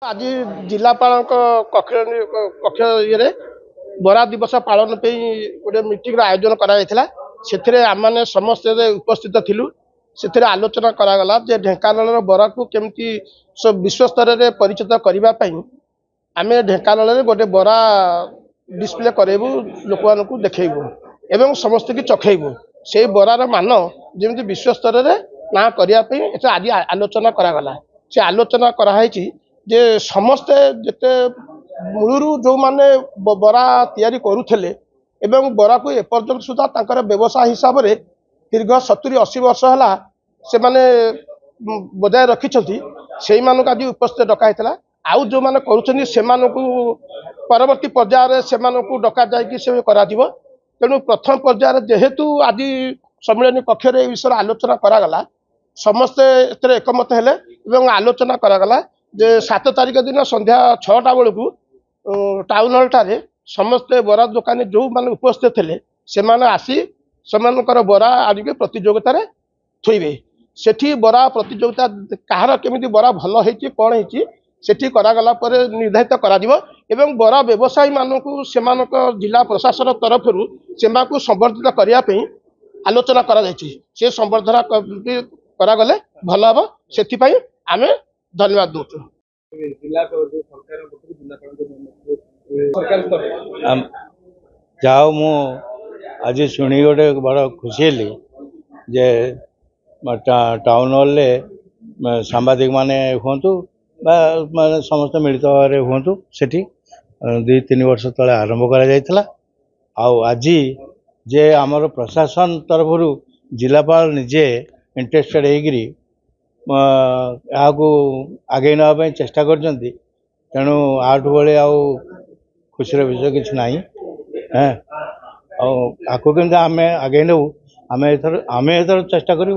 आज जिलापाल कक्ष ये बरा दिवस पालन गोटे मीटिंग आयोजन करा आम समस्त उपस्थित थिलु से आलोचना करागला जे ढेंकानाल बरा को केमती विश्व स्तर में परिचित करने आम ढेंकानाल गोटे बरा डिस्प्ले करेबू लोक मानू देखू एवं समस्त की चखेबू से बरार मान जमी विश्व स्तर में ना करने आज आलोचना करागला से आलोचना कराई जे समस्ते जिते मूलरू जो माने बरा तैयारी करुले एवं बरा को एपर्यंत सुधा तांकर व्यवसाय हिसाब से दीर्घ 70-80 वर्ष है से माने बजाय रखिंट से आज उपस्थित डकाई आउ जो मैंने परवर्ती पर्यायर से डका जा तेणु प्रथम पर्यायर जेहेतु आज सम्मिलन कक्ष विषय आलोचना करागला समस्ते एकमत हेले आलोचना करागला जे 7 तारिख दिन संध्या 6टा बेलू टाउन हॉल ठारे समस्ते बरा दुकानी जो मैंने उपस्थित थे से आसी से बरा आनिके प्रतियोगिता थोइबे सेठी बरा प्रतियोगिता कहार केमिति बरा भल होइछि कोन होइछि सेठी करागला पर निर्धारित करा दिबो एवं बरा व्यवसायी मानकु सेमानक जिला प्रशासन तरफ से संवर्धित करिया पे आलोचना करा जायछि से संवर्धना करा गले भल हबो सेथि पई आमे धन्यवाद दूँ जाओ मु आज शुणी गोटे बड़ खुशी हेली जे टाउन हॉल सांबादिक माने हूँ माने समस्त मिलित भाव हूँ सेठी 2-3 वर्ष तले आरंभ करा आज जे आमर प्रशासन तरफ जिलापाल निजे इंटरेस्टेड होगी आगे नापी चेष्टा कर तेणु आठू भाई खुशी विषय किसी ना आपको केमती आम आगे नौ आम एथर चेष्टा कर।